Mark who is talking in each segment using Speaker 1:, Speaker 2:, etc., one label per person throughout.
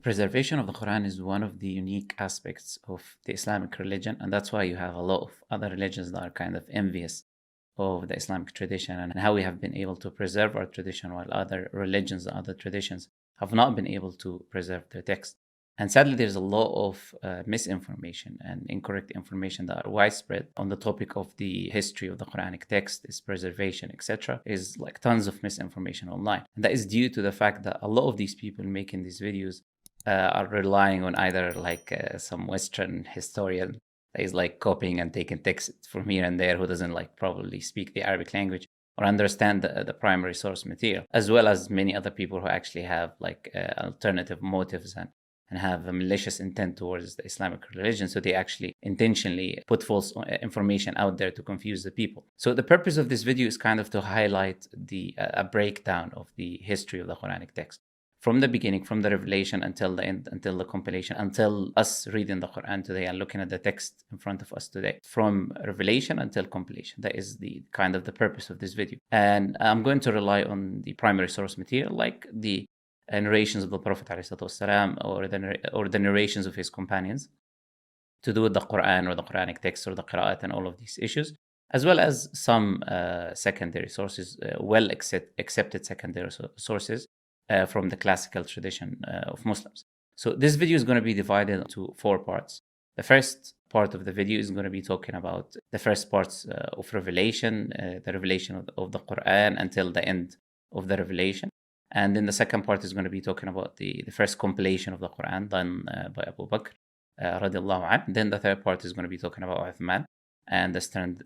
Speaker 1: The preservation of the Quran is one of the unique aspects of the Islamic religion, and that's why you have a lot of other religions that are kind of envious of the Islamic tradition and how we have been able to preserve our tradition while other religions and other traditions have not been able to preserve their text. And sadly, there's a lot of misinformation and incorrect information that are widespread on the topic of the history of the Quranic text, its preservation, etc. Is like tons of misinformation online. And that is due to the fact that a lot of these people making these videos are relying on either like some Western historian that is like copying and taking text from here and there who doesn't like probably speak the Arabic language or understand the primary source material, as well as many other people who actually have like alternative motives and have a malicious intent towards the Islamic religion. So they actually intentionally put false information out there to confuse the people. So the purpose of this video is kind of to highlight a breakdown of the history of the Quranic text. From the beginning, from the revelation until the end, until the compilation, until us reading the Quran today and looking at the text in front of us today. From revelation until compilation. That is the kind of the purpose of this video. And I'm going to rely on the primary source material, like the narrations of the Prophet ﷺ or the narrations of his companions to do with the Quran or the Quranic text or the Qira'at and all of these issues, as well as some secondary sources, accepted secondary sources from the classical tradition of Muslims. So this video is going to be divided into 4 parts. The first part of the video is going to be talking about the first parts of revelation, the revelation of the Quran until the end of the revelation. And then the second part is going to be talking about the first compilation of the Quran done by Abu Bakr, radiallahu anh. Then the third part is going to be talking about Uthman and the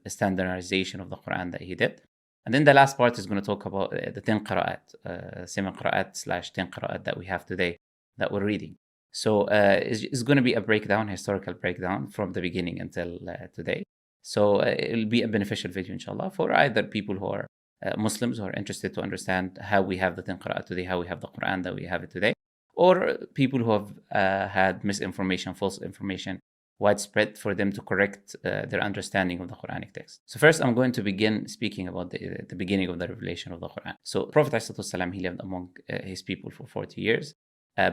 Speaker 1: standardization of the Quran that he did. And then the last part is going to talk about the 10 Qira'at, 7 Qira'at / 10 Qira'at that we have today that we're reading. So it's going to be a breakdown, historical breakdown from the beginning until today. So it'll be a beneficial video, inshallah, for either people who are Muslims who are interested to understand how we have the 10 Qira'at today, how we have the Quran that we have it today, or people who have had misinformation, false information widespread for them to correct their understanding of the Quranic text. So first I'm going to begin speaking about the beginning of the revelation of the Quran. So Prophet ﷺ, he lived among his people for 40 years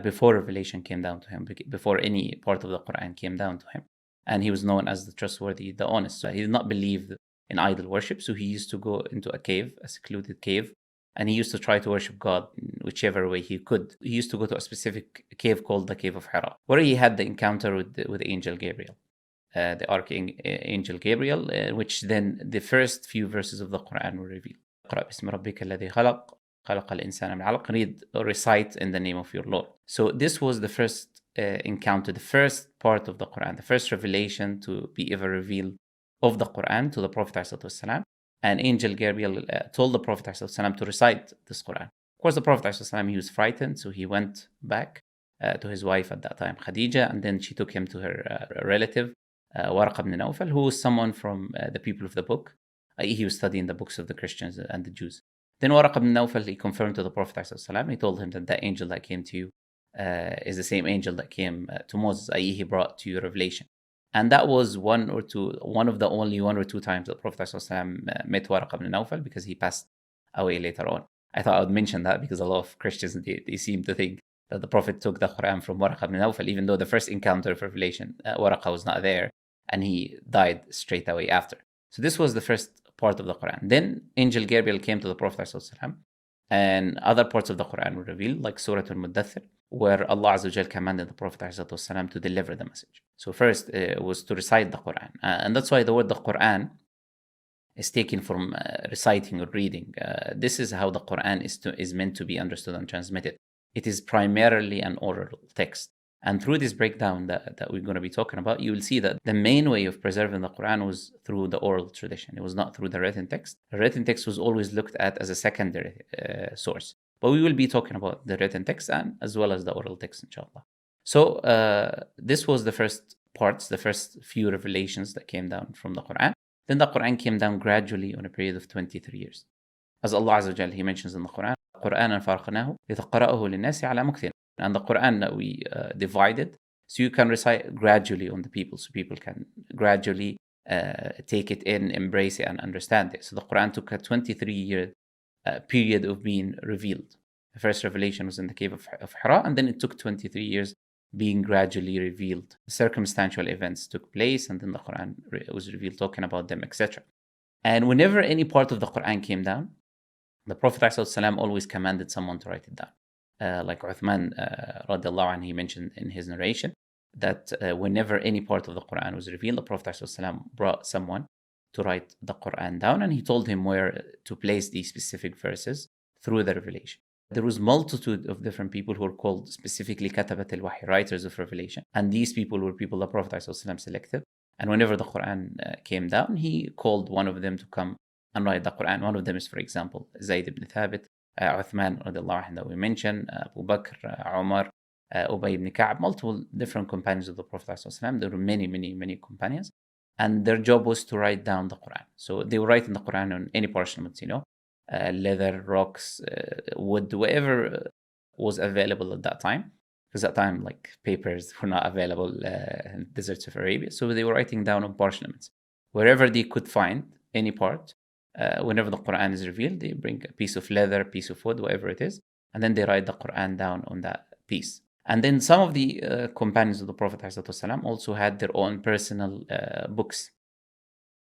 Speaker 1: before revelation came down to him, before any part of the Quran came down to him. And he was known as the trustworthy, the honest. So he did not believe in idol worship, so he used to go into a cave, a secluded cave, and he used to try to worship God in whichever way he could. He used to go to a specific cave called the Cave of Hira, where he had the encounter with the angel Gabriel, the archangel Gabriel, which then the first few verses of the Quran were revealed. اقرأ باسم ربك الذي خلق خلق الإنسان من علق. Read or recite in the name of your Lord. So this was the first encounter, the first part of the Quran, the first revelation to be ever revealed of the Quran to the Prophet ﷺ. And angel Gabriel told the Prophet ﷺ to recite this Quran. Of course, the Prophet ﷺ, he was frightened, so he went back to his wife at that time, Khadija, and then she took him to her relative, Waraq ibn Nawfal, who was someone from the people of the book. He was studying the books of the Christians and the Jews. Then Waraq ibn Nawfal, he confirmed to the Prophet ﷺ, he told him that the angel that came to you is the same angel that came to Moses, i.e. he brought to you revelation. And that was one of the only 1 or 2 times that Prophet ﷺ met Waraq ibn Nawfal, because he passed away later on. I thought I would mention that because a lot of Christians, they seem to think that the Prophet took the Quran from Waraq ibn Nawfal, even though the first encounter of revelation, Waraq was not there, and he died straight away after. So this was the first part of the Quran. Then Angel Gabriel came to the Prophet ﷺ, and other parts of the Quran were revealed, like Surah Al-Muddathir, where Allah Azza wa Jal commanded the Prophet ﷺ to deliver the message. So first was to recite the Quran. And that's why the word the Quran is taken from reciting or reading. This is how the Quran is meant to be understood and transmitted. It is primarily an oral text. And through this breakdown that we're going to be talking about, you will see that the main way of preserving the Quran was through the oral tradition. It was not through the written text. The written text was always looked at as a secondary source. But we will be talking about the written text and as well as the oral text, inshallah. So this was the first parts, the first few revelations that came down from the Quran. Then the Quran came down gradually on a period of 23 years. As Allah Azza wa Jal, he mentions in the Quran, قُرْآنًا فَرْقَنَاهُ لِتَقْرَأَهُ لِلنَّاسِ عَلَى مُكْثٍ. And the Quran that we divided, so you can recite gradually on the people, so people can gradually take it in, embrace it, and understand it. So the Quran took a 23-year period of being revealed. The first revelation was in the cave of Hira, and then it took 23 years being gradually revealed. Circumstantial events took place, and then the Quran was revealed, talking about them, etc. And whenever any part of the Quran came down, the Prophet ﷺ always commanded someone to write it down. Like Uthman, radiallahu anhu, he mentioned in his narration that whenever any part of the Quran was revealed, the Prophet ﷺ brought someone to write the Quran down, and he told him where to place these specific verses through the revelation. There was multitude of different people who were called specifically katabat al-wahy, writers of revelation. And these people were people the Prophet ﷺ selected. And whenever the Quran came down, he called one of them to come and write the Quran. One of them is, for example, Zayd ibn Thabit, Uthman radiallahu anhu that we mentioned, Abu Bakr, Umar, Ubay ibn Ka'b, multiple different companions of the Prophet ﷺ. There were many, many, many companions. And their job was to write down the Quran. So they were writing the Quran on any parchment, leather, rocks, wood, whatever was available at that time. Because at that time, like, papers were not available in the deserts of Arabia. So they were writing down on parchments. Wherever they could find any part, whenever the Quran is revealed, they bring a piece of leather, piece of wood, whatever it is, and then they write the Quran down on that piece. And then some of the companions of the Prophet ﷺ also had their own personal books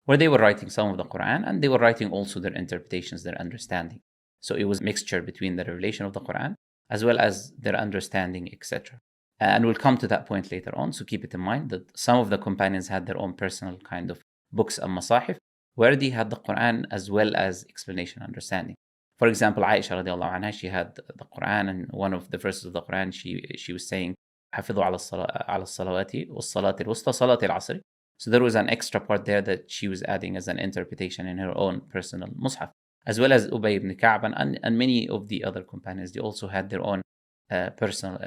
Speaker 1: where they were writing some of the Quran, and they were writing also their interpretations, their understanding. So it was a mixture between the revelation of the Quran as well as their understanding, etc. And we'll come to that point later on, so keep it in mind that some of the companions had their own personal kind of books and masahif where they had the Quran as well as explanation and understanding. For example, Aisha radiallahu anha, she had the Quran, and one of the verses of the Quran, she was saying, حَفِظُوا عَلَى الصَّلَوَاتِ وَالصَّلَاةِ الْوُسْطَى صَلَاةِ الْعَصْرِ. So there was an extra part there that she was adding as an interpretation in her own personal mushaf, as well as Ubay ibn Ka'b and many of the other companions. They also had their own personal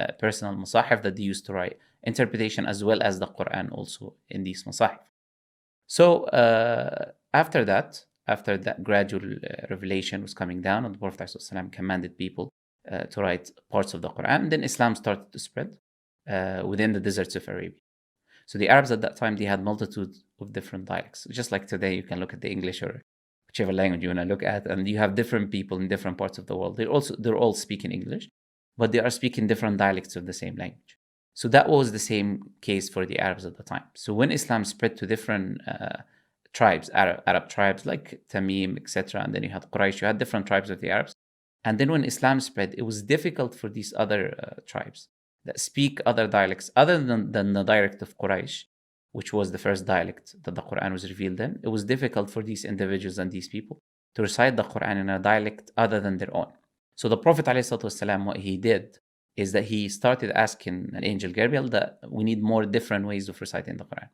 Speaker 1: masahif that they used to write interpretation as well as the Quran also in these masahif. So after that gradual revelation was coming down, and the Prophet ﷺ commanded people to write parts of the Quran, then Islam started to spread within the deserts of Arabia. So the Arabs at that time, they had multitude of different dialects. Just like today, you can look at the English or whichever language you want to look at, and you have different people in different parts of the world. They're all speaking English, but they are speaking different dialects of the same language. So that was the same case for the Arabs at the time. So when Islam spread to different tribes, Arab tribes like Tamim, etc., and then you had Quraysh, you had different tribes of the Arabs. And then when Islam spread, it was difficult for these other tribes that speak other dialects other than the dialect of Quraysh, which was the first dialect that the Quran was revealed in. It was difficult for these individuals and these people to recite the Quran in a dialect other than their own. So the Prophet ﷺ, what he did is that he started asking an angel Gabriel that we need more different ways of reciting the Quran.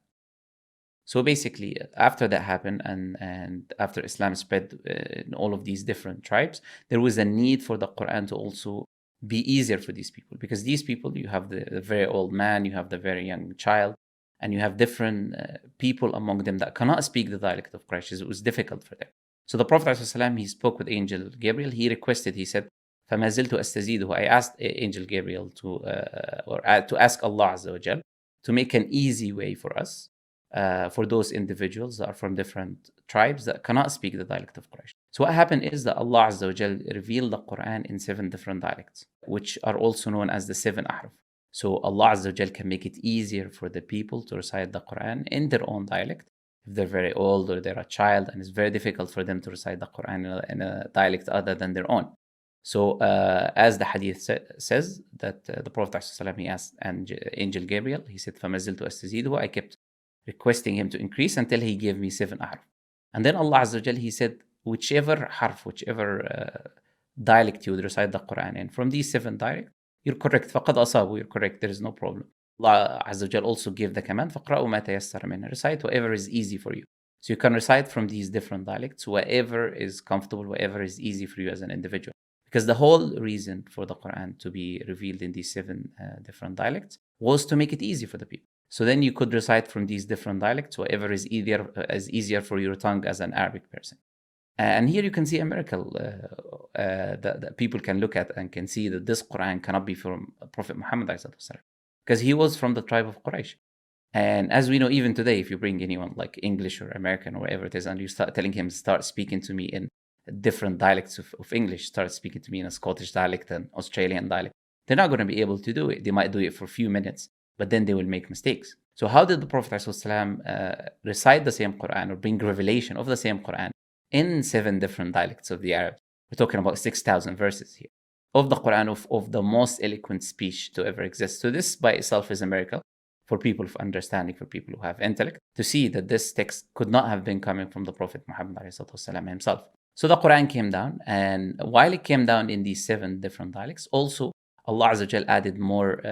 Speaker 1: So basically, after that happened, and after Islam spread in all of these different tribes, there was a need for the Quran to also be easier for these people, because these people, you have the very old man, you have the very young child, and you have different people among them that cannot speak the dialect of Quraysh. It was difficult for them. So the Prophet ﷺ, he spoke with Angel Gabriel. He requested, he said, فَمَا زِلْتُ أَسْتَزِيدُهُ. I asked Angel Gabriel to ask Allah Azza wa Jal to make an easy way for us, for those individuals that are from different tribes that cannot speak the dialect of Quraysh. So what happened is that Allah Azza wa Jal revealed the Quran in 7 different dialects, which are also known as the 7 Ahruf. So Allah Azza wa Jal can make it easier for the people to recite the Quran in their own dialect. If they're very old or they're a child, and it's very difficult for them to recite the Quran in a dialect other than their own. So as the hadith says, that the Prophet ﷺ, he asked Angel Gabriel, he said, فَمَا زِلْتُ أَسْتَزِيدُهُ. I kept requesting him to increase until he gave me 7 Ahruf. And then Allah Azza wa Jal, he said, whichever harf, whichever dialect you would recite the Quran in, from these 7 dialects, you're correct. فَقَدْ أَصَابُوا. You're correct. There is no problem. Allah Azza wa Jal also gave the command, فَقْرَأُوا مَا تَيَسَّرَ مِنْهُ. Recite whatever is easy for you. So you can recite from these different dialects, whatever is comfortable, whatever is easy for you as an individual. Because the whole reason for the Quran to be revealed in these 7 different dialects was to make it easy for the people. So then you could recite from these different dialects, whatever is easier for your tongue as an Arabic person. And here you can see a miracle that people can look at and can see that this Quran cannot be from Prophet Muhammad, because he was from the tribe of Quraysh. And as we know, even today, if you bring anyone like English or American or whatever it is, and you start telling him, start speaking to me in different dialects of English start speaking to me in a Scottish dialect and Australian dialect, they're not going to be able to do it. They might do it for a few minutes, but then they will make mistakes. So how did the Prophet ﷺ recite the same Quran or bring revelation of the same Quran in 7 different dialects of the Arabs? We're talking about 6,000 verses here of the Quran, of the most eloquent speech to ever exist. So this by itself is a miracle for people of understanding, for people who have intellect, to see that this text could not have been coming from the Prophet Muhammad ﷺ himself. So the Quran came down, and while it came down in these 7 different dialects, also Allah Azza wa Jal added more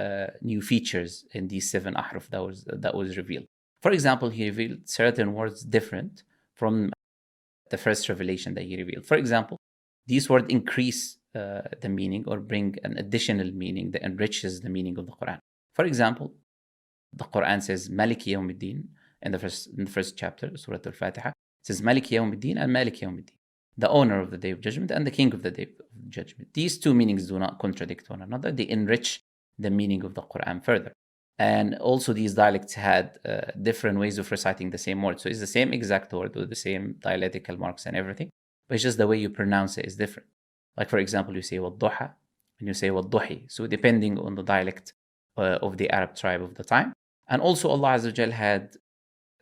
Speaker 1: new features in these 7 ahruf that was revealed. For example, he revealed certain words different from the first revelation that he revealed. For example, these words increase the meaning or bring an additional meaning that enriches the meaning of the Quran. For example, the Quran says Maliki Yawmiddin in the first chapter, Surah Al-Fatiha. It says Maliki Yawmiddin and Maliki Yawmiddin, the owner of the Day of Judgment and the King of the Day of Judgment. These 2 meanings do not contradict one another. They enrich the meaning of the Quran further. And also these dialects had different ways of reciting the same word. So it's the same exact word with the same dialectical marks and everything, but it's just the way you pronounce it is different. Like for example, you say Wadduha and you say Wadduhi. So depending on the dialect of the Arab tribe of the time. And also Allah Azza wa Jal had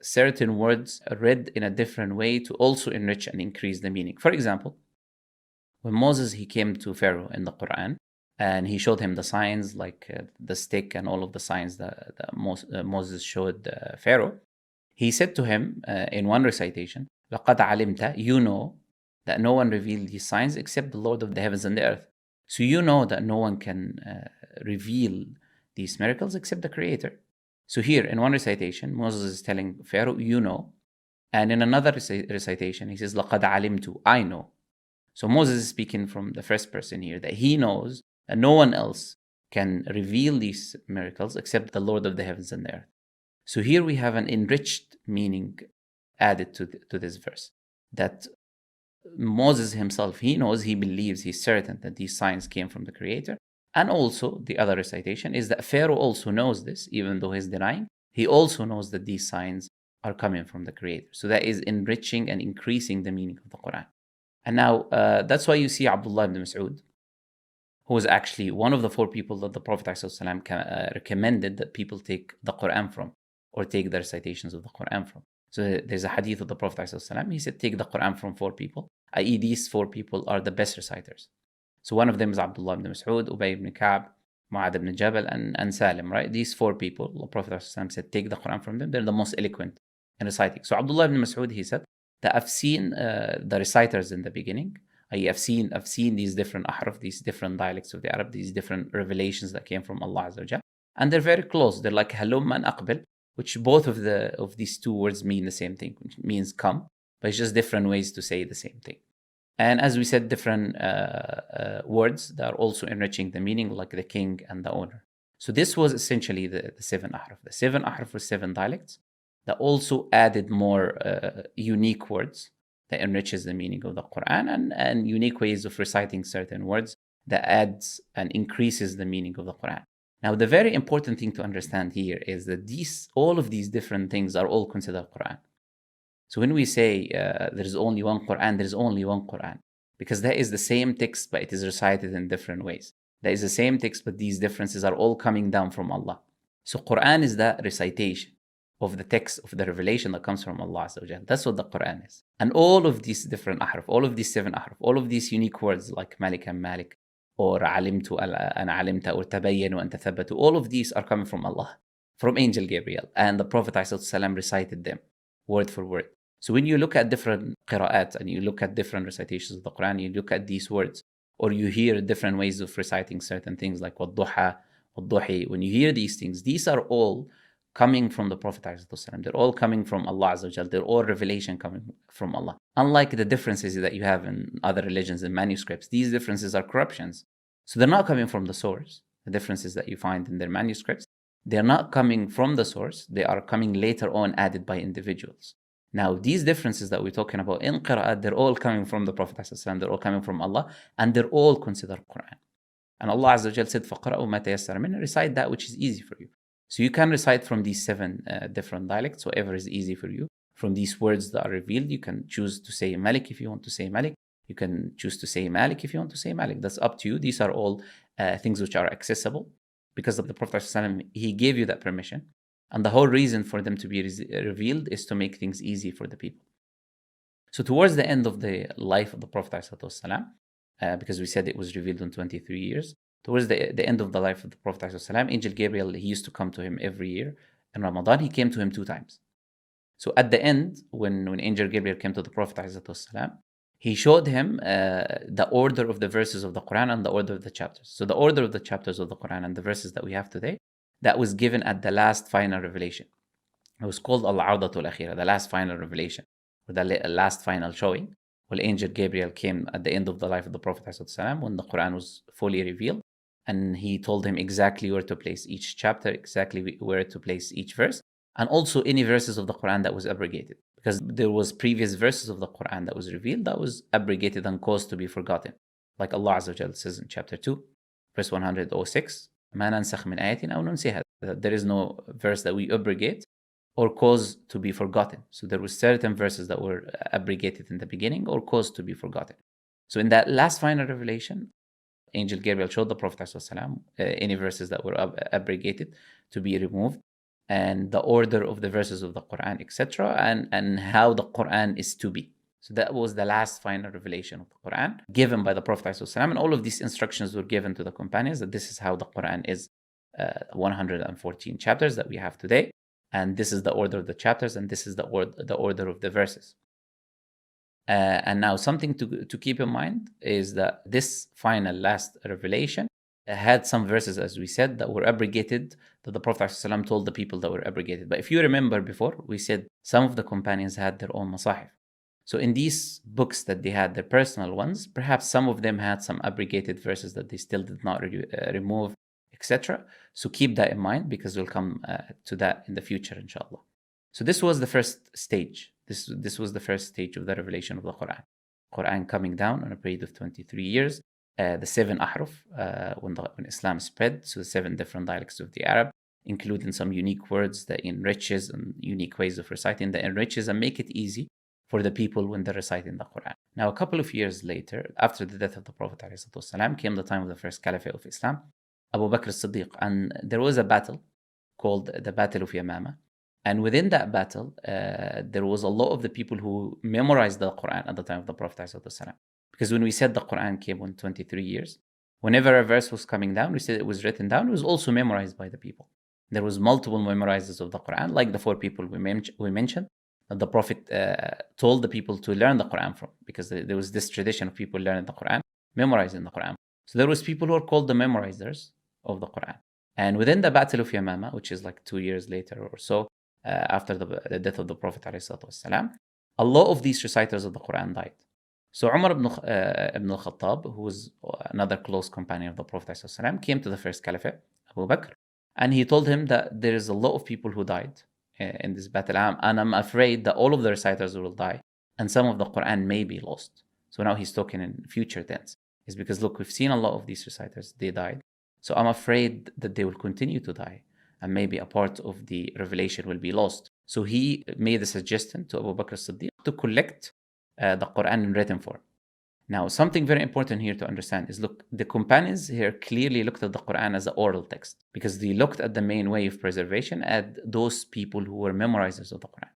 Speaker 1: certain words read in a different way to also enrich and increase the meaning. For example, when Moses, he came to Pharaoh in the Quran and he showed him the signs like the stick and all of the signs that Moses showed Pharaoh, he said to him in one recitation, لَقَدْ عَلِمْتَ, you know that no one revealed these signs except the Lord of the heavens and the earth. So you know that no one can reveal these miracles except the Creator. So here in one recitation, Moses is telling Pharaoh, you know. And in another recitation, he says, لَقَدْ عَلِمْتُ, I know. So Moses is speaking from the first person here, that he knows that no one else can reveal these miracles except the Lord of the heavens and the earth. So here we have an enriched meaning added to this verse, that Moses himself, he knows, he believes, he's certain that these signs came from the Creator. And also the other recitation is that Pharaoh also knows this, even though he's denying. He also knows that these signs are coming from the Creator. So that is enriching and increasing the meaning of the Quran. And now that's why you see Abdullah ibn Mas'ud, who was actually one of the 4 people that the Prophet ﷺ recommended that people take the Quran from, or take the recitations of the Quran from. So there's a hadith of the Prophet ﷺ. He said, take the Quran from 4 people, i.e. these 4 people are the best reciters. So one of them is Abdullah ibn Mas'ud, Ubay ibn Ka'b, Mu'adh ibn Jabal, and Salim, right? These 4 people, the Prophet ﷺ said, take the Quran from them. They're the most eloquent in reciting. So Abdullah ibn Mas'ud, he said that I've seen the reciters in the beginning. I've seen these different ahruf, these different dialects of the Arab, these different revelations that came from Allah Azza wa Jal. And they're very close. They're like halum and aqbil, which both of these 2 words mean the same thing, which means come, but it's just different ways to say the same thing. And as we said, different words that are also enriching the meaning, like the king and the owner. So this was essentially the 7 ahruf. The 7 ahruf were 7 dialects that also added more unique words that enriches the meaning of the Quran, and unique ways of reciting certain words that adds and increases the meaning of the Quran. Now, the very important thing to understand here is that all of these different things are all considered Quran. So when we say there's only one Quran, there's only one Quran, because that is the same text, but it is recited in different ways. That is the same text, but these differences are all coming down from Allah. So Quran is the recitation of the text of the revelation that comes from Allah Azza wa Jal. That's what the Quran is. And all of these different ahruf, all of these 7 ahruf, all of these unique words like Malik and Malik, or alimtu and alimta, or tabayyanu and tathabbatu, all of these are coming from Allah, from Angel Gabriel. And the Prophet ﷺ recited them word for word. So when you look at different qira'at and you look at different recitations of the Quran, you look at these words, or you hear different ways of reciting certain things like wadduha, wadduhi. When you hear these things, these are all coming from the Prophet ﷺ. They're all coming from Allah Azza wa Jal. They're all revelation coming from Allah. Unlike the differences that you have in other religions and manuscripts, these differences are corruptions. So they're not coming from the source. The differences that you find in their manuscripts, they're not coming from the source. They are coming later on, added by individuals. Now, these differences that we're talking about in Qira'at, they're all coming from the Prophet ﷺ. They're all coming from Allah, and they're all considered Quran. And Allah Azza wa Jal said, فَقْرَأُوا مَا تَيَسَّرَ مِنْهُ, recite that which is easy for you. So you can recite from these 7 different dialects, whatever is easy for you. From these words that are revealed, you can choose to say Malik if you want to say Malik. You can choose to say Malik if you want to say Malik. That's up to you. These are all things which are accessible because of the Prophet ﷺ, he gave you that permission. And the whole reason for them to be revealed is to make things easy for the people. So towards the end of the life of the Prophet ﷺ, because we said it was revealed in 23 years, towards the end of the life of the Prophet ﷺ, Angel Gabriel, he used to come to him every year. In Ramadan, he came to him 2 times. So at the end, when Angel Gabriel came to the Prophet ﷺ, he showed him the order of the verses of the Quran and the order of the chapters. So the order of the chapters of the Quran and the verses that we have today, that was given at the last final revelation. It was called Al-Ardatul Akhira, the last final revelation, or the last final showing. Well, Angel Gabriel came at the end of the life of the Prophet ﷺ when the Quran was fully revealed, and he told him exactly where to place each chapter, exactly where to place each verse, and also any verses of the Quran that was abrogated. Because there was previous verses of the Quran that was revealed that was abrogated and caused to be forgotten. Like Allah Azza wa Jalla says in chapter 2, verse 106, مَا نَنْسَخْ مِنْ آيَةٍ أَوْ نُنْسِهَا. There is no verse that we abrogate or cause to be forgotten. So there were certain verses that were abrogated in the beginning or caused to be forgotten. So in that last final revelation, Angel Gabriel showed the Prophet ﷺ any verses that were abrogated to be removed, and the order of the verses of the Quran, etc., and how the Quran is to be. So that was the last final revelation of the Quran given by the Prophet ﷺ, and all of these instructions were given to the companions that this is how the Quran is, 114 chapters that we have today, and this is the order of the chapters, and this is the order of the verses. And now something to keep in mind is that this final last revelation had some verses, as we said, that were abrogated, that the Prophet ﷺ told the people that were abrogated. But if you remember before, we said some of the companions had their own masahif. So in these books that they had, their personal ones, perhaps some of them had some abrogated verses that they still did not remove, etc. So keep that in mind, because we'll come to that in the future, inshallah. So this was the first stage. This was the first stage of the revelation of the Quran. Quran coming down on a period of 23 years. The 7 Ahruf, when Islam spread, so the 7 different dialects of the Arab, including some unique words that enriches and unique ways of reciting that enriches and make it easy for the people when they're reciting the Quran. Now, a couple of years later, after the death of the Prophet ﷺ, came the time of the first Caliphate of Islam, Abu Bakr as-Siddiq, and there was a battle called the Battle of Yamama. And within that battle, there was a lot of the people who memorized the Quran at the time of the Prophet ﷺ. Because when we said the Quran came in 23 years, whenever a verse was coming down, we said it was written down, it was also memorized by the people. There was multiple memorizers of the Quran, like the 4 people we mentioned, that the Prophet told the people to learn the Quran from, because there was this tradition of people learning the Quran, memorizing the Quran. So there was people who are called the memorizers of the Quran. And within the Battle of Yamama, which is like 2 years later or so, after the death of the Prophet ﷺ, a lot of these reciters of the Quran died. So Umar ibn al-Khattab, who was another close companion of the Prophet ﷺ, came to the first Caliphate, Abu Bakr, and he told him that there is a lot of people who died in this battle, and I'm afraid that all of the reciters will die, and some of the Quran may be lost. So now he's talking in future tense. It's because, look, we've seen a lot of these reciters, they died. So I'm afraid that they will continue to die, and maybe a part of the revelation will be lost. So he made a suggestion to Abu Bakr as-Siddiq to collect the Quran in written form. Now, something very important here to understand is, look, the companions here clearly looked at the Quran as an oral text, because they looked at the main way of preservation at those people who were memorizers of the Quran.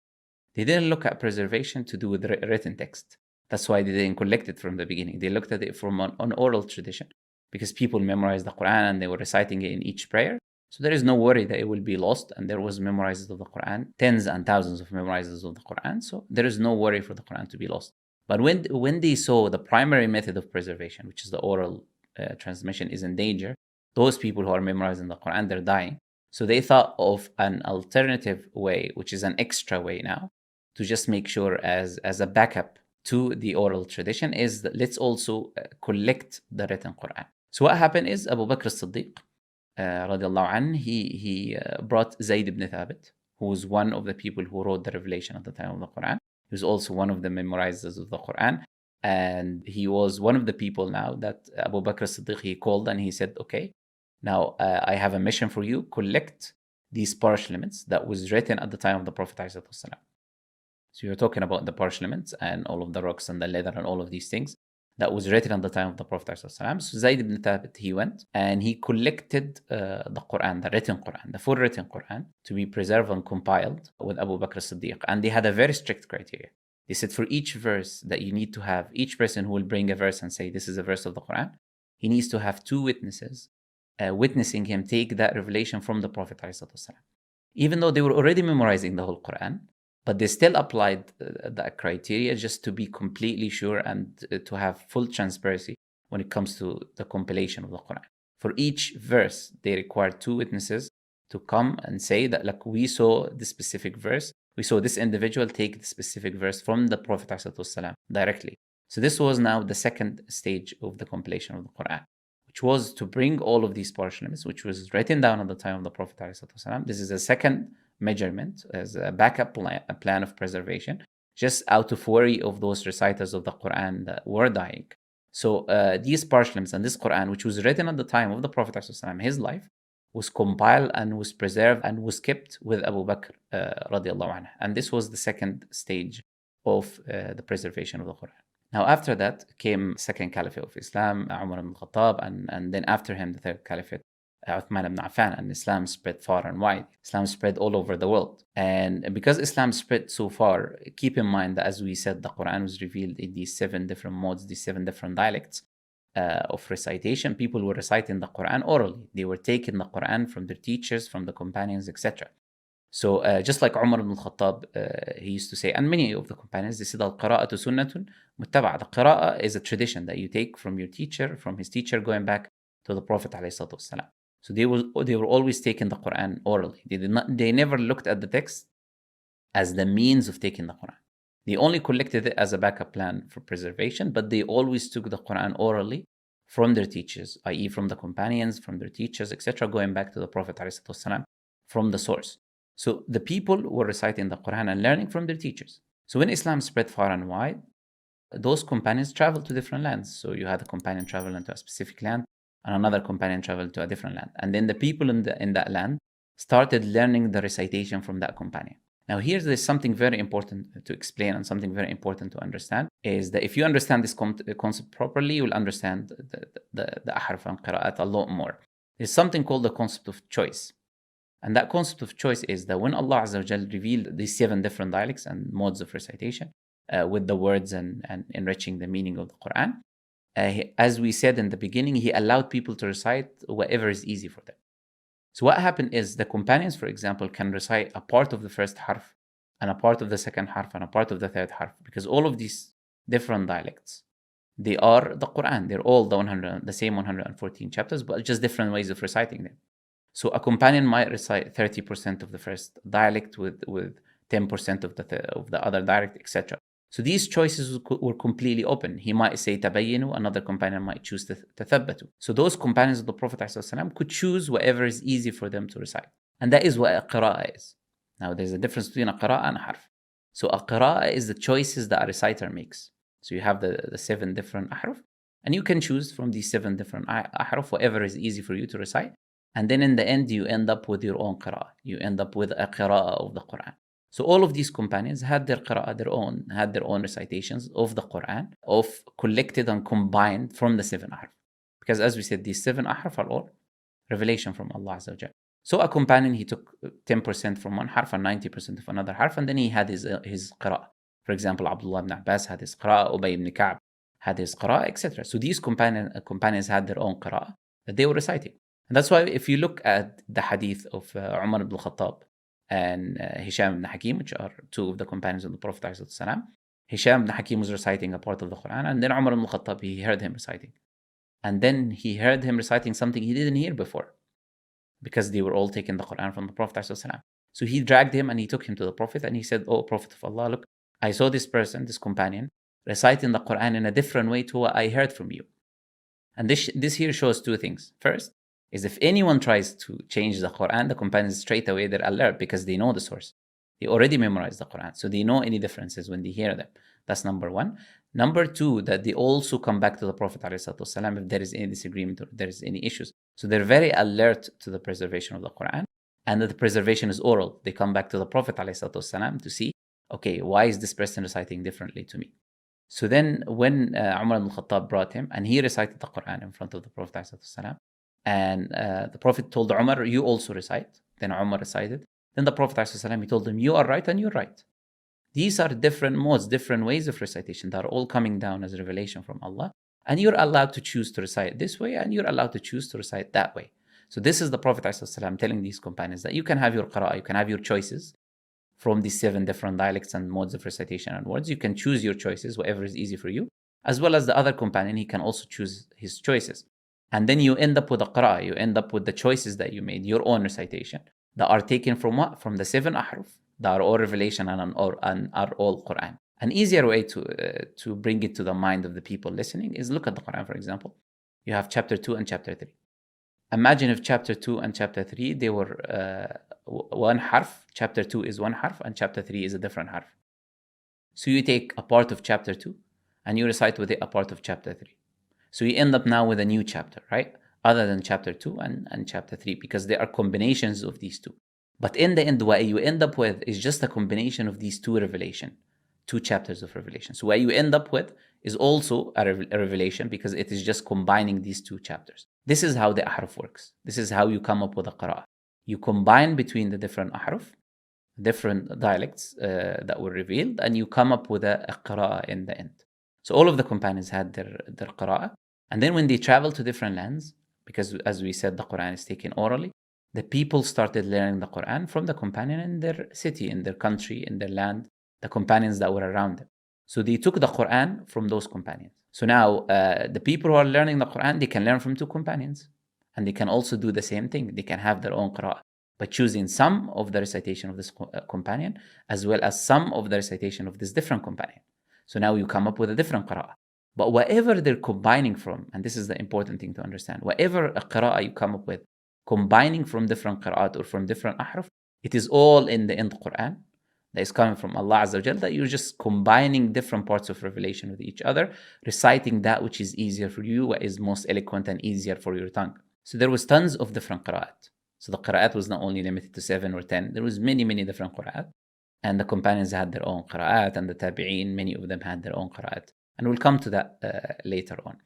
Speaker 1: They didn't look at preservation to do with written text. That's why they didn't collect it from the beginning. They looked at it from an oral tradition, because people memorized the Quran and they were reciting it in each prayer. So there is no worry that it will be lost, and there was memorizers of the Quran, tens and thousands of memorizers of the Quran, so there is no worry for the Quran to be lost. But when they saw the primary method of preservation, which is the oral transmission, is in danger, those people who are memorizing the Quran, they're dying. So they thought of an alternative way, which is an extra way now, to just make sure as a backup to the oral tradition, is that let's also collect the written Quran. So what happened is Abu Bakr as-Siddiq, radiallahu anh, he brought Zayd ibn Thabit, who was one of the people who wrote the revelation at the time of the Quran. He was also one of the memorizers of the Quran, and he was one of the people now that Abu Bakr as-Siddiq, he called and he said, okay, now I have a mission for you, collect these parchments that was written at the time of the Prophet ﷺ. So you're talking about the parchments and all of the rocks and the leather and all of these things that was written at the time of the Prophet ﷺ. So Zayd ibn Thabit, he went and he collected the Quran, the written Quran, the full written Quran, to be preserved and compiled with Abu Bakr as-Siddiq. And they had a very strict criteria. They said for each verse that you need to have, each person who will bring a verse and say this is a verse of the Quran, he needs to have 2 witnesses witnessing him take that revelation from the Prophet ﷺ. Even though they were already memorizing the whole Quran, but they still applied that criteria just to be completely sure and to have full transparency when it comes to the compilation of the Quran. For each verse, they required 2 witnesses to come and say that, like, we saw this specific verse, we saw this individual take the specific verse from the Prophet ﷺ directly. So this was now the second stage of the compilation of the Quran, which was to bring all of these portions, which was written down at the time of the Prophet ﷺ. This is a second measurement as a backup plan, a plan of preservation, just out of worry of those reciters of the Quran that were dying. So these parchments and this Quran, which was written at the time of the Prophet ﷺ, his life, was compiled and was preserved and was kept with Abu Bakr radiallahu anhu. And this was the second stage of the preservation of the Quran. Now after that came second caliphate of Islam, Umar ibn Khattab, and then after him the third caliphate, Uthman ibn Affan, and Islam spread far and wide. Islam spread all over the world. And because Islam spread so far, keep in mind that, as we said, the Quran was revealed in these 7 different modes, these 7 different dialects of recitation. People were reciting the Quran orally. They were taking the Quran from their teachers, from the companions, etc. So just like Umar ibn Khattab, he used to say, and many of the companions, they said, Al-Qira'atu sunnatun muttaba'a. The Qira'ah is a tradition that you take from your teacher, from his teacher, going back to the Prophet ﷺ. So they were always taking the Quran orally. They never looked at the text as the means of taking the Quran. They only collected it as a backup plan for preservation, but they always took the Quran orally from their teachers, i.e. from the companions, from their teachers, etc., going back to the Prophet ﷺ from the source. So the people were reciting the Quran and learning from their teachers. So when Islam spread far and wide, those companions traveled to different lands. So you had a companion travel into a specific land, and another companion traveled to a different land. And then the people in that land started learning the recitation from that companion. Now here there's something very important to explain and something very important to understand, is that if you understand this concept properly, you'll understand the Ahruf and Qira'at a lot more. There's something called the concept of choice. And that concept of choice is that when Allah Azza wa Jal revealed these 7 different dialects and modes of recitation with the words and enriching the meaning of the Quran, as we said in the beginning, He allowed people to recite whatever is easy for them. So what happened is the companions, for example, can recite a part of the first harf and a part of the second harf and a part of the third harf, because all of these different dialects, they are the Quran. They're all the same 114 chapters, but just different ways of reciting them. So a companion might recite 30% of the first dialect with 10% of the other dialect, etc. So these choices were completely open. He might say tabayyinu, another companion might choose tathabbatu. So those companions of the Prophet ﷺ could choose whatever is easy for them to recite. And that is what a qira'ah is. Now there's a difference between a qira'ah and a harf. So a qira'ah is the choices that a reciter makes. So you have the 7 different ahruf, and you can choose from these 7 different ahruf whatever is easy for you to recite. And then in the end, you end up with your own qira'ah. You end up with a qira'ah of the Quran. So all of these companions had their qira'ah, had their own recitations of the Quran, collected and combined from the 7 ahruf. Because as we said, these 7 ahruf are all revelation from Allah Azza wa Jalla. So a companion, he took 10% from one harf and 90% of another harf, and then he had his qira'ah. For example, Abdullah ibn Abbas had his qira'ah, Ubay ibn Ka'b had his qira'ah, etc. So these companions had their own qira'ah that they were reciting. And that's why if you look at the hadith of Umar ibn Khattab and Hisham ibn Hakim, which are 2 of the companions of the Prophet ﷺ, Hisham ibn Hakim was reciting a part of the Quran, and then Umar ibn Khattab, he heard him reciting. And then he heard him reciting something he didn't hear before, because they were all taking the Quran from the Prophet ﷺ. So he dragged him and he took him to the Prophet and he said, "Oh Prophet of Allah, look, I saw this person, this companion, reciting the Quran in a different way to what I heard from you." And this here shows 2 things. First, is if anyone tries to change the Quran, the companions straight away, they're alert because they know the source. They already memorized the Quran, so they know any differences when they hear them. That's number 1. Number 2, that they also come back to the Prophet ﷺ if there is any disagreement or there is any issues. So they're very alert to the preservation of the Quran, and that the preservation is oral. They come back to the Prophet ﷺ to see, okay, why is this person reciting differently to me? So then when Umar ibn Khattab brought him and he recited the Quran in front of the Prophet ﷺ, and the Prophet told Umar, you also recite. Then Umar recited. Then the Prophet ﷺ, he told him, you are right and you're right. These are different modes, different ways of recitation that are all coming down as a revelation from Allah. And you're allowed to choose to recite this way and you're allowed to choose to recite that way. So this is the Prophet ﷺ telling these companions that you can have your qira'ah, you can have your choices from these 7 different dialects and modes of recitation and words. You can choose your choices, whatever is easy for you, as well as the other companion, he can also choose his choices. And then you end up with a qira'ah, you end up with the choices that you made, your own recitation, that are taken from what? From the 7 ahruf, that are all revelation and are all Quran. An easier way to bring it to the mind of the people listening is look at the Quran, for example. You have chapter 2 and chapter 3. Imagine if chapter 2 and chapter 3, they were one harf. Chapter 2 is one harf and chapter 3 is a different harf. So you take a part of chapter 2 and you recite with it a part of chapter 3. So you end up now with a new chapter, right? Other than chapter 2 and chapter 3, because they are combinations of these two. But in the end, what you end up with is just a combination of these two chapters of revelation. So what you end up with is also a revelation because it is just combining these 2 chapters. This is how the ahruf works. This is how you come up with a qira'ah. You combine between the different ahruf, different dialects that were revealed, and you come up with a qira'ah in the end. So all of the companions had their qira'ah. And then when they traveled to different lands, because as we said, the Quran is taken orally, the people started learning the Quran from the companion in their city, in their country, in their land, the companions that were around them. So they took the Quran from those companions. So now the people who are learning the Quran, they can learn from 2 companions. And they can also do the same thing. They can have their own qira'ah by choosing some of the recitation of this companion as well as some of the recitation of this different companion. So now you come up with a different qira'ah. But whatever they're combining from, and this is the important thing to understand, whatever a qira'ah you come up with, combining from different qira'at or from different ahruf, it is all in the end Quran that is coming from Allah Azza wa Jal, that you're just combining different parts of revelation with each other, reciting that which is easier for you, what is most eloquent and easier for your tongue. So there was tons of different qira'at. So the qira'at was not only limited to 7 or 10, there was many different qira'at. And the companions had their own qira'at, and the tabi'een, many of them had their own qira'at. And we'll come to that later on.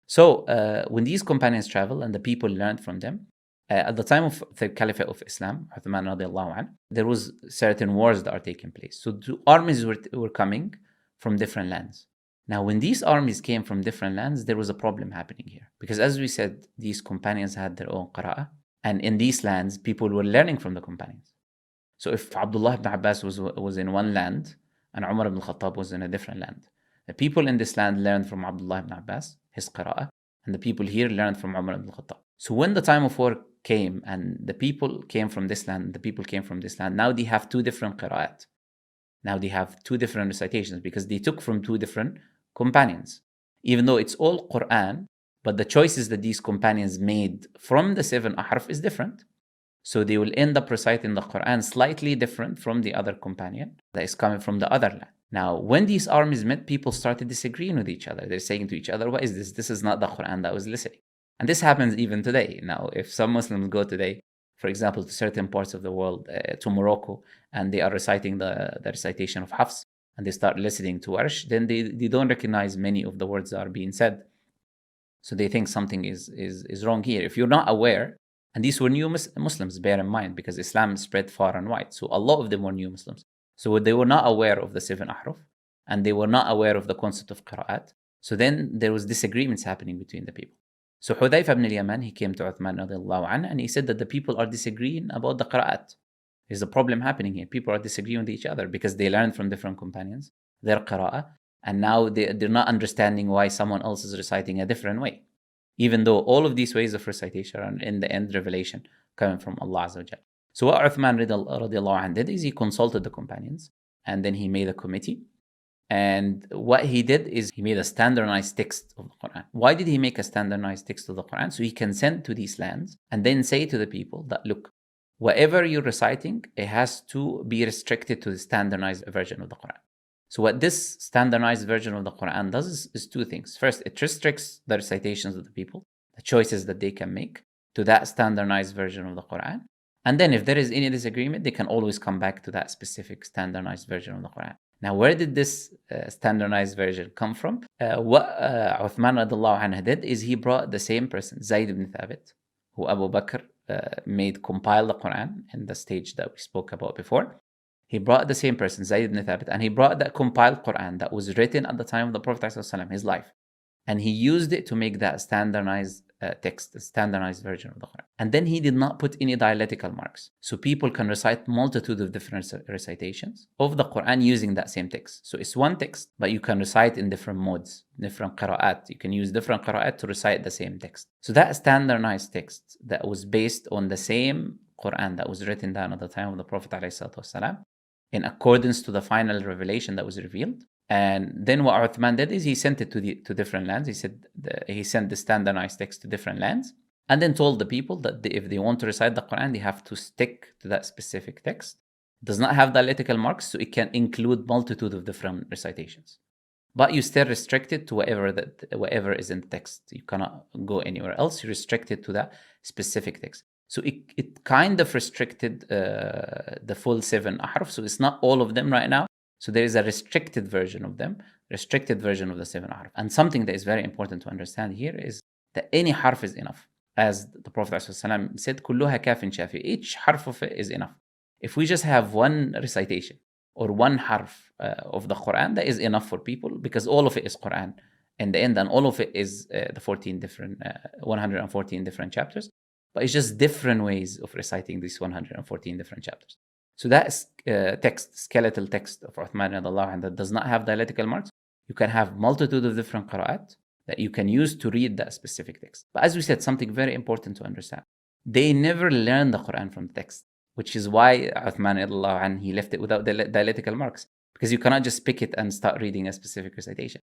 Speaker 1: So when these companions traveled and the people learned from them, at the time of the Caliphate of Islam, Uthman radiallahu anh, there was certain wars that are taking place. So the armies were coming from different lands. Now, when these armies came from different lands, there was a problem happening here. Because as we said, these companions had their own qira'ah. And in these lands, people were learning from the companions. So if Abdullah ibn Abbas was in one land and Umar ibn Khattab was in a different land, the people in this land learned from Abdullah ibn Abbas, his qira'ah, and the people here learned from Umar ibn Khattab. So when the time of war came and the people came from this land, the people came from this land, now they have 2 different qira'at. Now they have 2 different recitations because they took from 2 different companions. Even though it's all Quran, but the choices that these companions made from the 7 ahruf is different. So they will end up reciting the Quran slightly different from the other companion that is coming from the other land. Now, when these armies met, people started disagreeing with each other. They're saying to each other, what is this? This is not the Quran that was listening. And this happens even today. Now, if some Muslims go today, for example, to certain parts of the world, to Morocco, and they are reciting the recitation of Hafs, and they start listening to Arsh, then they don't recognize many of the words that are being said. So they think something is wrong here. If you're not aware, and these were new Muslims, bear in mind, because Islam spread far and wide. So a lot of them were new Muslims. So they were not aware of the 7 ahruf, and they were not aware of the concept of qira'at. So then there was disagreements happening between the people. So Hudayfa ibn al-Yaman, he came to Uthman radiallahu anhu, and he said that the people are disagreeing about the qira'at. There's a problem happening here. People are disagreeing with each other because they learned from different companions their qira'ah, and now they're not understanding why someone else is reciting a different way. Even though all of these ways of recitation are in the end revelation coming from Allah Azza wa Jal. So what Uthman radiallahu anh did is he consulted the companions, and then he made a committee. And what he did is he made a standardized text of the Quran. Why did he make a standardized text of the Quran? So he can send to these lands and then say to the people that, look, whatever you're reciting, it has to be restricted to the standardized version of the Quran. So what this standardized version of the Quran does is 2 things. First, it restricts the recitations of the people, the choices that they can make to that standardized version of the Quran. And then if there is any disagreement, they can always come back to that specific standardized version of the Quran. Now, where did this standardized version come from? What Uthman radiallahu anhu did is he brought the same person, Zayd ibn Thabit, who Abu Bakr made compile the Quran in the stage that we spoke about before. He brought the same person, Zayd ibn Thabit, and he brought that compiled Quran that was written at the time of the Prophet ﷺ, his life. And he used it to make that standardized text, the standardized version of the Quran. And then he did not put any dialectical marks. So people can recite multitude of different recitations of the Quran using that same text. So it's one text, but you can recite in different modes, different Qira'at. You can use different Qira'at to recite the same text. So that standardized text that was based on the same Quran that was written down at the time of the Prophet ﷺ, in accordance to the final revelation that was revealed. And then what Uthman did is he sent it to different lands. He said he sent the standardized text to different lands, and then told the people that if they want to recite the Quran, they have to stick to that specific text. It does not have dialectical marks, so it can include multitude of different recitations. But you still restrict it to whatever is in the text. You cannot go anywhere else. You restrict it to that specific text. So it kind of restricted the full 7 Ahruf. So it's not all of them right now. So there is a restricted version of them, restricted version of the 7 Ahruf. And something that is very important to understand here is that any harf is enough. As the Prophet ﷺ said, كُلُّهَا كَافٍ شَافٍ. Each harf of it is enough. If we just have one recitation or one harf of the Quran, that is enough for people, because all of it is Quran in the end, and all of it is the 114 different chapters. But it's just different ways of reciting these 114 different chapters. So that skeletal text of Uthman radiallahu anhu that does not have dialectical marks, you can have multitude of different qira'at that you can use to read that specific text. But as we said, something very important to understand. They never learned the Quran from the text, which is why Uthman radiallahu anhu, he left it without dialectical marks, because you cannot just pick it and start reading a specific recitation.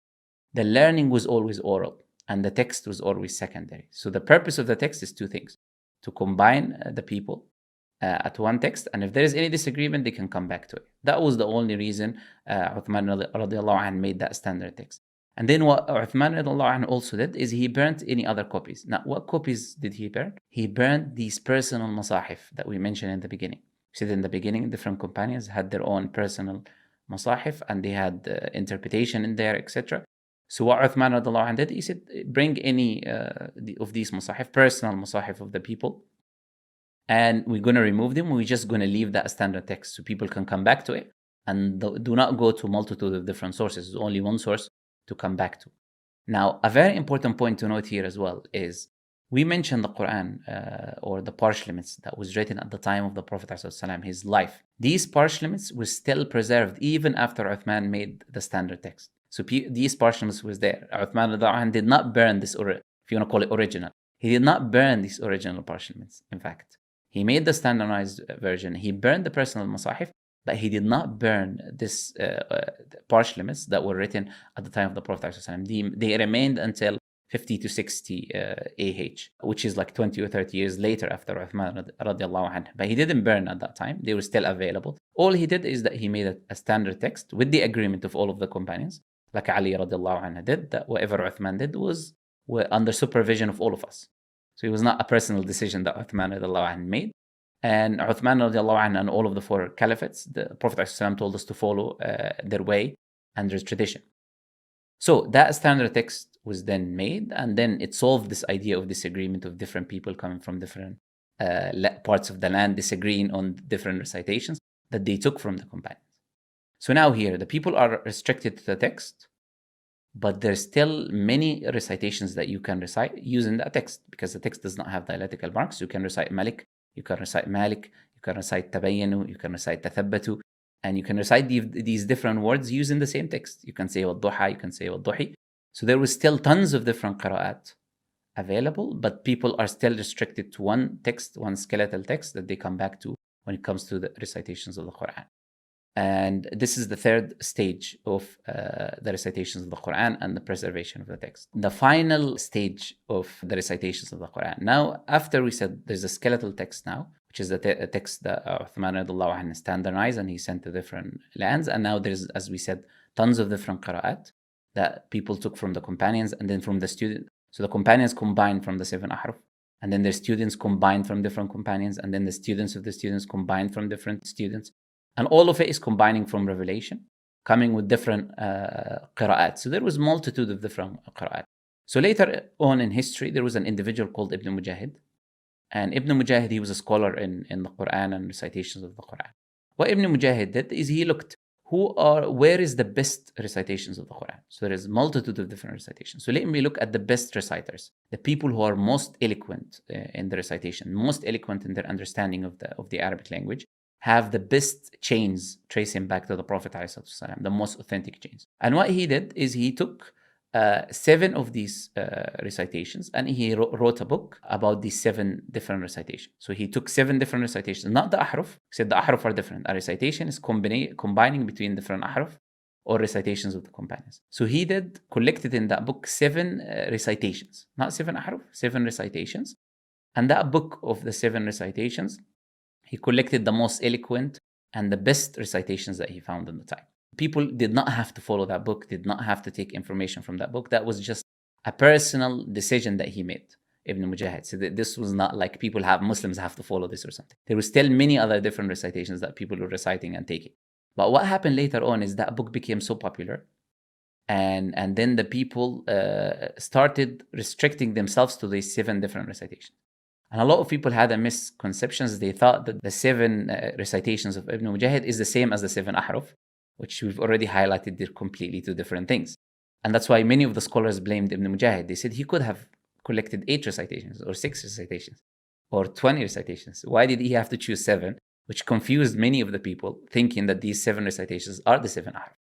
Speaker 1: The learning was always oral, and the text was always secondary. So the purpose of the text is two things: to combine the people at one text, and if there is any disagreement, they can come back to it. That was the only reason Uthman radiallahu anhu made that standard text. And then what Uthman radiallahu anhu also did is he burnt any other copies. Now, what copies did he burn? He burnt these personal masahif that we mentioned in the beginning. We said in the beginning, different companions had their own personal masahif, and they had interpretation in there, etc. So what Uthman radiallahu anhu did, he said, bring any of these masahif, personal masahif of the people, and we're going to remove them. We're just going to leave that standard text so people can come back to it, and do not go to multitude of different sources. There's only one source to come back to. Now, a very important point to note here as well is we mentioned the Quran or the parchments that was written at the time of the Prophet ﷺ, his life. These parchments were still preserved even after Uthman made the standard text. So these parchments was there. Uthman did not burn this, or if you want to call it original, he did not burn these original parchments. In fact, he made the standardized version. He burned the personal masahif, but he did not burn this parchments that were written at the time of the Prophet ﷺ. They remained until 50 to 60 AH, which is like 20 or 30 years later after Uthman radiallahu anhu. But he didn't burn at that time. They were still available. All he did is that he made a standard text with the agreement of all of the companions, like Ali radiallahu anhu did, that whatever Uthman did was under supervision of all of us. So it was not a personal decision that Uthman radiallahu anhu made. And Uthman radiallahu anhu and all of the four caliphates, the Prophet ﷺ told us to follow their way and their tradition. So that standard text was then made, and then it solved this idea of disagreement of different people coming from different parts of the land disagreeing on different recitations that they took from the companions. So now here, the people are restricted to the text, but there's still many recitations that you can recite using that text, because the text does not have dialectical marks. You can recite Malik, you can recite Malik, you can recite Tabayyanu, you can recite Tathabbatu, and you can recite these different words using the same text. You can say Wadduha, you can say Wadduhi. So there was still tons of different qira'at available, but people are still restricted to one text, one skeletal text that they come back to when it comes to the recitations of the Quran. And this is the third stage of the recitations of the Quran and the preservation of the text. The final stage of the recitations of the Quran. Now, after we said there's a skeletal text now, which is the text that Uthman radiallahu anhu standardized and he sent to different lands. And now there's, as we said, tons of different qira'at that people took from the companions and then from the students. So the companions combined from the 7 Ahruf, and then their students combined from different companions, and then the students of the students combined from different students. And all of it is combining from revelation. coming with different qira'at. So there was multitude of different qira'at. So later on in history, there was an individual called Ibn Mujahid. And Ibn Mujahid, he was a scholar in the Quran and recitations of the Quran. What Ibn Mujahid did is he looked where is the best recitations of the Quran. So there is multitude of different recitations. So let me look at the best reciters, the people who are most eloquent in the recitation, most eloquent in their understanding of the Arabic language, have the best chains tracing back to the Prophet ﷺ, the most authentic chains. And what he did is he took 7 of these recitations, and he wrote a book about these 7 different recitations. So he took 7 different recitations, not the Ahruf. He said the Ahruf are different. A recitation is combining between different Ahruf or recitations of the companions. So he collected in that book 7 recitations, not 7 Ahruf, 7 recitations. And that book of the 7 recitations, he collected the most eloquent and the best recitations that he found in the time. People did not have to follow that book, did not have to take information from that book. That was just a personal decision that he made, Ibn Mujahid. So this was not like Muslims have to follow this or something. There were still many other different recitations that people were reciting and taking. But what happened later on is that book became so popular, and then the people started restricting themselves to these 7 different recitations. And a lot of people had a misconceptions. They thought that the 7 recitations of Ibn Mujahid is the same as the 7 Ahruf, which we've already highlighted. They're completely 2 different things. And that's why many of the scholars blamed Ibn Mujahid. They said he could have collected 8 recitations or 6 recitations or 20 recitations. Why did he have to choose 7? Which confused many of the people, thinking that these 7 recitations are the 7 Ahruf.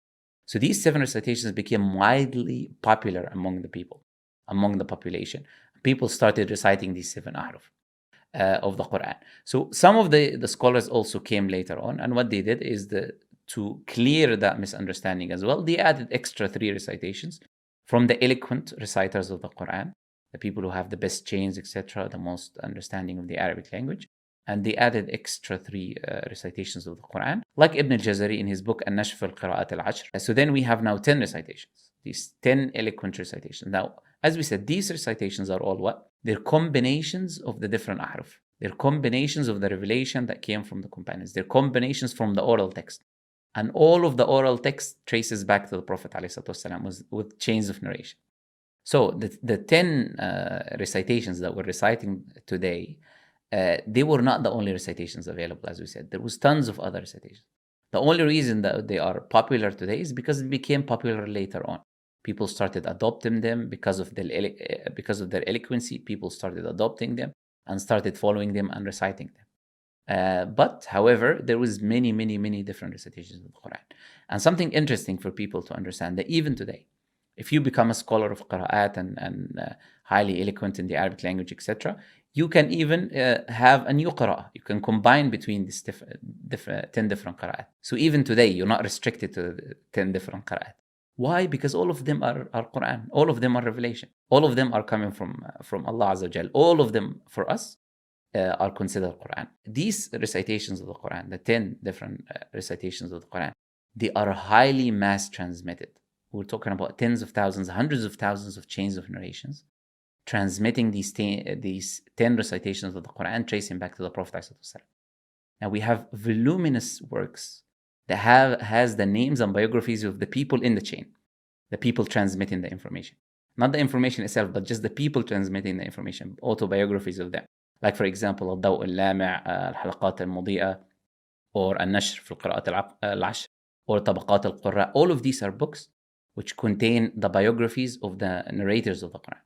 Speaker 1: So these 7 recitations became widely popular among the people, among the population. People started reciting these 7 Ahruf of the Quran. So some of the scholars also came later on, and what they did is to clear that misunderstanding as well, they added extra 3 recitations from the eloquent reciters of the Quran, the people who have the best chains, etc., the most understanding of the Arabic language. And they added extra 3 recitations of the Quran, like Ibn al-Jazari in his book An-Nashf al-Qira'at al-Ashr. So then we have now 10 recitations, these 10 eloquent recitations. Now, as we said, these recitations are all what? They're combinations of the different ahruf. They're combinations of the revelation that came from the companions. They're combinations from the oral text. And all of the oral text traces back to the Prophet ﷺ with chains of narration. So the 10 recitations that we're reciting today, they were not the only recitations available, as we said. There was tons of other recitations. The only reason that they are popular today is because it became popular later on. People started adopting them because of their eloquency. People started adopting them and started following them and reciting them. But however, there was many different recitations of the Quran. And something interesting for people to understand, that even today, if you become a scholar of Qira'at and highly eloquent in the Arabic language, etc., you can even have a new Qira'ah. You can combine between these 10 different Qira'at. So even today, you're not restricted to the 10 different Qira'at. Why? Because all of them are Quran. All of them are revelation. All of them are coming from Allah Azza wa Jal. All of them, for us, are considered Quran. These recitations of the Quran, the 10 different recitations of the Quran, they are highly mass transmitted. We're talking about tens of thousands, hundreds of thousands of chains of narrations, transmitting these 10 recitations of the Quran, tracing back to the Prophet ﷺ. Now we have voluminous works that has the names and biographies of the people in the chain, the people transmitting the information. Not the information itself, but just the people transmitting the information, autobiographies of them. Like, for example, Al-Daw al-Lami', Al-Halaqat al-Mudi'a, or Al-Nashr fi Qira'at al-Ashr, or Tabaqat al-Qurra. All of these are books which contain the biographies of the narrators of the Quran.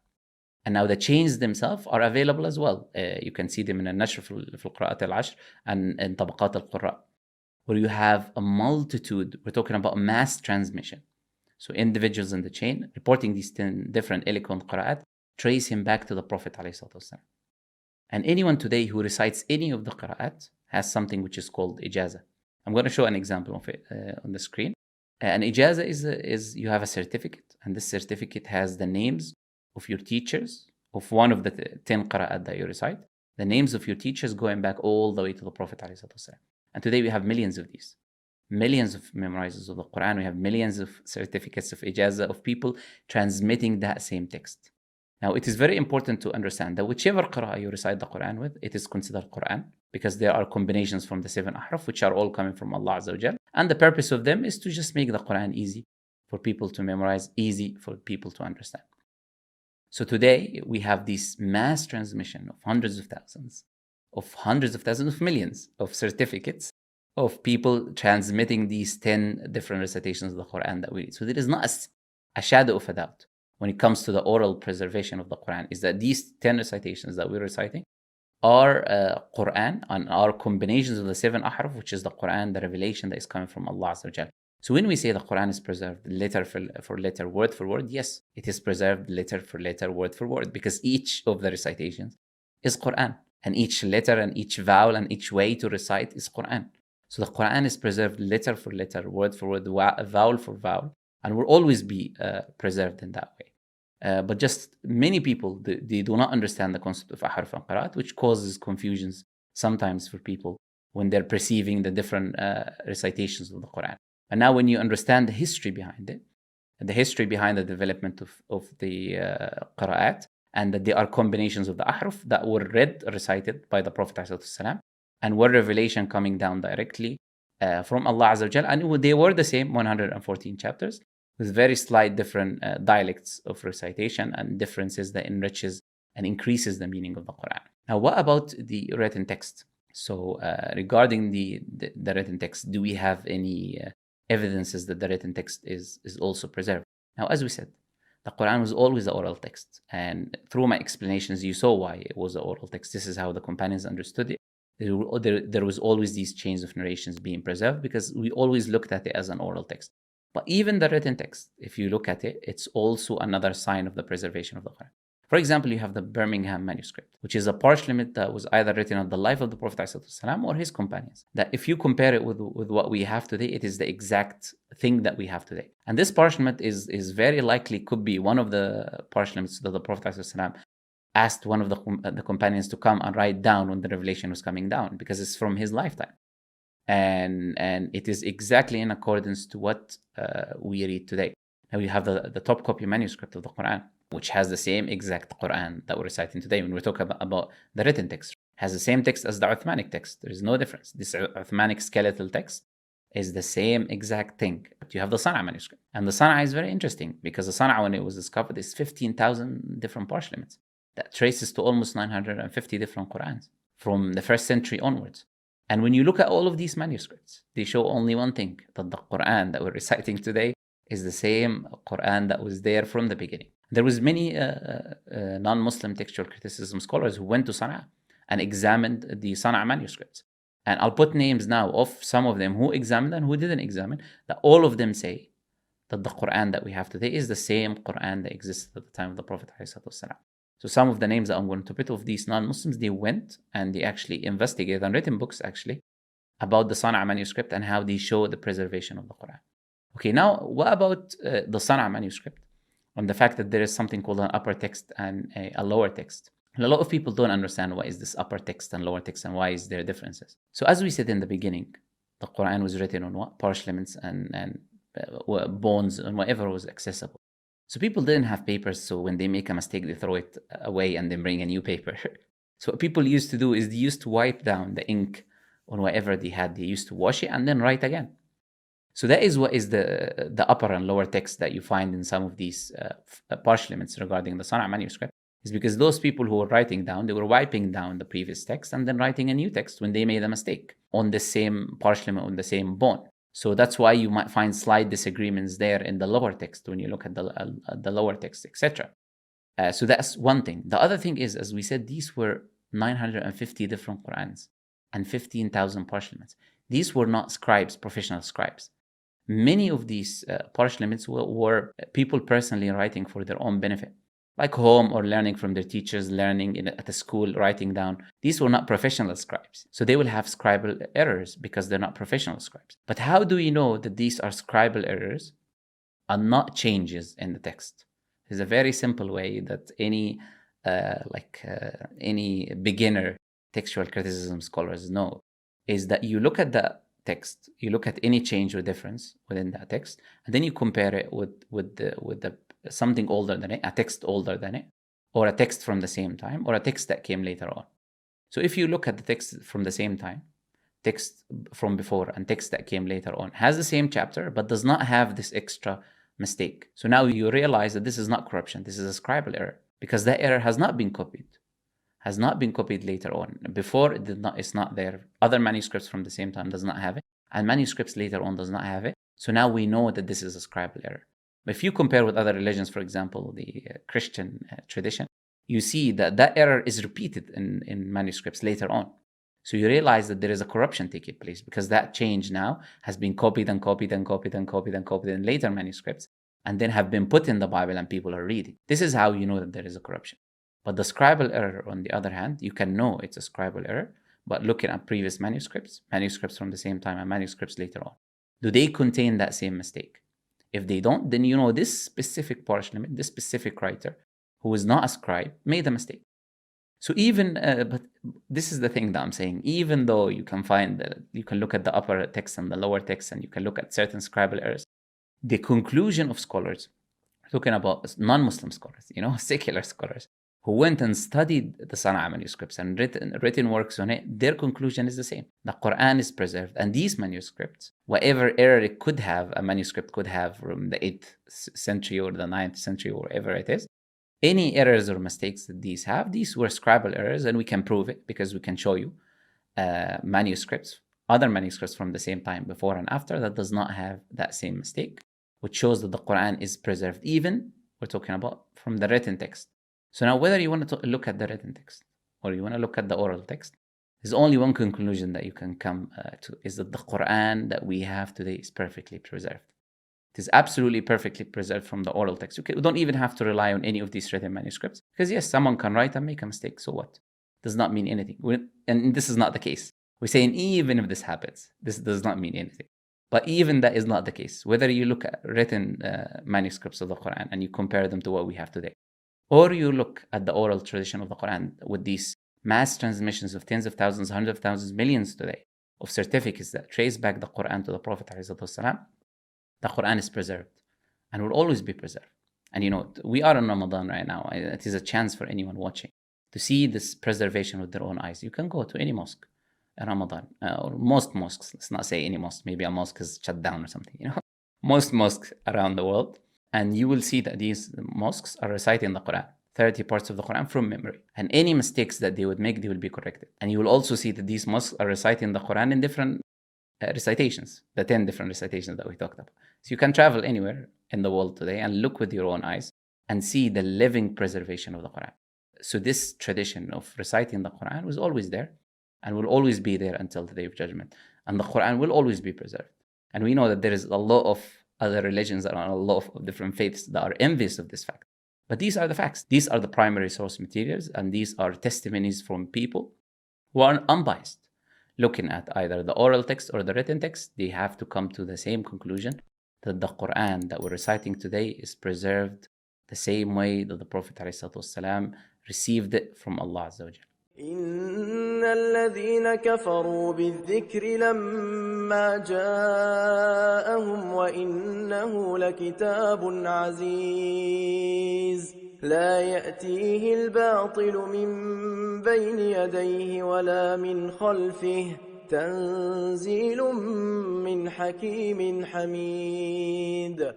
Speaker 1: And now the chains themselves are available as well. You can see them in Al-Nashr fi Qira'at al-Ashr and in Tabaqat al-Qurra, where you have a multitude. We're talking about mass transmission. So individuals in the chain reporting these 10 different eloquent Qira'at, trace him back to the Prophet ﷺ. And anyone today who recites any of the Qira'at has something which is called Ijaza. I'm going to show an example of it on the screen. An Ijaza is you have a certificate, and this certificate has the names of your teachers of one of the 10 Qira'at that you recite, the names of your teachers going back all the way to the Prophet ﷺ. And today we have millions of these. Millions of memorizers of the Quran. We have millions of certificates of Ijaza of people transmitting that same text. Now, it is very important to understand that whichever Qira'ah you recite the Quran with, it is considered Quran, because there are combinations from the 7 Ahruf, which are all coming from Allah Azza wa Jal. And the purpose of them is to just make the Quran easy for people to memorize, easy for people to understand. So today we have this mass transmission of hundreds of thousands, of millions of certificates of people transmitting these 10 different recitations of the Quran that we read. So there is not a shadow of a doubt when it comes to the oral preservation of the Quran, is that these 10 recitations that we're reciting are Quran and are combinations of the 7 Ahruf, which is the Quran, the revelation that is coming from Allah Azza wa Jal. So when we say the Quran is preserved letter for letter, word for word, yes, it is preserved letter for letter, word for word, because each of the recitations is Quran, and each letter and each vowel and each way to recite is Quran. So the Quran is preserved letter for letter, word for word, vowel for vowel, and will always be preserved in that way. But just many people, they do not understand the concept of Ahruf and Qira'at, which causes confusions sometimes for people when they're perceiving the different recitations of the Quran. And now when you understand the history behind it, the history behind the development of the Qira'at, and that they are combinations of the Ahruf that were recited by the Prophet ﷺ, and were revelation coming down directly from Allah Azza wa Jal, and they were the same 114 chapters, with very slight different dialects of recitation and differences that enriches and increases the meaning of the Quran. Now, what about the written text? So regarding the written text, do we have any evidences that the written text is also preserved? Now, as we said, the Quran was always the oral text, and through my explanations, you saw why it was the oral text. This is how the companions understood it. There was always these chains of narrations being preserved, because we always looked at it as an oral text. But even the written text, if you look at it, it's also another sign of the preservation of the Quran. For example, you have the Birmingham Manuscript, which is a parchment that was either written on the life of the Prophet ﷺ or his companions. That if you compare it with what we have today, it is the exact thing that we have today. And this parchment is very likely could be one of the parchments that the Prophet ﷺ asked one of the companions to come and write down when the revelation was coming down, because it's from his lifetime. And it is exactly in accordance to what we read today. Now you have the top copy manuscript of the Quran, which has the same exact Quran that we're reciting today. When we're talking about the written text, it has the same text as the Uthmanic text. There is no difference. This Uthmanic skeletal text is the same exact thing. But you have the Sana'a manuscript. And the Sana'a is very interesting, because the Sana'a, when it was discovered, is 15,000 different parchments that traces to almost 950 different Qurans from the 1st century onwards. And when you look at all of these manuscripts, they show only one thing, that the Quran that we're reciting today is the same Quran that was there from the beginning. There was many non-Muslim textual criticism scholars who went to Sana'a and examined the Sana'a manuscripts. And I'll put names now of some of them who examined and who didn't examine, that all of them say that the Quran that we have today is the same Quran that existed at the time of the Prophet ﷺ. So some of the names that I'm going to put of these non-Muslims, they went and they actually investigated and written books actually about the Sana'a manuscript and how they show the preservation of the Quran. Okay, now what about the Sana'a manuscript and the fact that there is something called an upper text and a lower text? And a lot of people don't understand what is this upper text and lower text and why is there differences. So as we said in the beginning, the Quran was written on what? Parchments and bones and whatever was accessible. So people didn't have papers, so when they make a mistake, they throw it away and then bring a new paper. So what people used to do is they used to wipe down the ink on whatever they had. They used to wash it and then write again. So that is what is the upper and lower text that you find in some of these parchments regarding the Sana'a manuscript, is because those people who were writing down, they were wiping down the previous text and then writing a new text when they made a mistake on the same parchment, on the same bone. So that's why you might find slight disagreements there in the lower text when you look at the lower text, etc. So that's one thing. The other thing is, as we said, these were 950 different Qurans and 15,000 parchments. These were not scribes, professional scribes. Many of these parchments were people personally writing for their own benefit, like home or learning from their teachers, learning at a school, writing down. These were not professional scribes. So they will have scribal errors because they're not professional scribes. But how do we know that these are scribal errors and not changes in the text? There's a very simple way that any beginner textual criticism scholars know, is that you look at the text, you look at any change or difference within that text, and then you compare it with the something older than it, a text older than it, or a text from the same time, or a text that came later on. So if you look at the text from the same time, text from before and text that came later on has the same chapter, but does not have this extra mistake. So now you realize that this is not corruption, this is a scribal error, because that error has not been copied later on. Before it's not there. Other manuscripts from the same time does not have it, and manuscripts later on does not have it. So now we know that this is a scribal error. But if you compare with other religions, for example, the Christian tradition, you see that error is repeated in manuscripts later on. So you realize that there is a corruption taking place, because that change now has been copied and copied and copied and copied and copied in later manuscripts, and then have been put in the Bible and people are reading. This is how you know that there is a corruption. But the scribal error, on the other hand, you can know it's a scribal error, but looking at previous manuscripts from the same time and manuscripts later on, do they contain that same mistake? If they don't, then you know this specific parchment, this specific writer, who is not a scribe, made a mistake. So even, but this is the thing that I'm saying, even though you can you can look at the upper text and the lower text, and you can look at certain scribal errors, the conclusion of scholars, talking about non-Muslim scholars, secular scholars, who went and studied the Sana'a manuscripts and written works on it, their conclusion is the same. The Quran is preserved, and these manuscripts, whatever error a manuscript could have from the 8th century or the 9th century or wherever it is, any errors or mistakes that these were scribal errors, and we can prove it because we can show you manuscripts, other manuscripts from the same time, before and after, that does not have that same mistake, which shows that the Quran is preserved, even, we're talking about, from the written text. So now, whether you want to look at the written text or you want to look at the oral text, there's only one conclusion that you can come to, is that the Quran that we have today is perfectly preserved. It is absolutely perfectly preserved from the oral text. We don't even have to rely on any of these written manuscripts, because yes, someone can write and make a mistake, so what? Does not mean anything. And this is not the case. We're saying even if this happens, this does not mean anything. But even that is not the case. Whether you look at written manuscripts of the Quran and you compare them to what we have today, or you look at the oral tradition of the Quran with these mass transmissions of tens of thousands, hundreds of thousands, millions today of certificates that trace back the Quran to the Prophet ﷺ, the Quran is preserved and will always be preserved. And we are in Ramadan right now. It is a chance for anyone watching to see this preservation with their own eyes. You can go to any mosque in Ramadan, or most mosques. Let's not say any mosque. Maybe a mosque is shut down or something. Most mosques around the world. And you will see that these mosques are reciting the Quran, 30 parts of the Quran from memory. And any mistakes that they would make, they will be corrected. And you will also see that these mosques are reciting the Quran in different recitations, the 10 different recitations that we talked about. So you can travel anywhere in the world today and look with your own eyes and see the living preservation of the Quran. So this tradition of reciting the Quran was always there and will always be there until the Day of Judgment. And the Quran will always be preserved. And we know that there is a lot of other religions and a lot of different faiths that are envious of this fact. But these are the facts. These are the primary source materials, and these are testimonies from people who are unbiased. Looking at either the oral text or the written text, they have to come to the same conclusion, that the Quran that we're reciting today is preserved the same way that the Prophet ﷺ received it from Allah Azza wa Jalla.
Speaker 2: إن الذين كفروا بالذكر لما جاءهم وإنه لكتاب عزيز لا يأتيه الباطل من بين يديه ولا من خلفه تنزيل من حكيم حميد.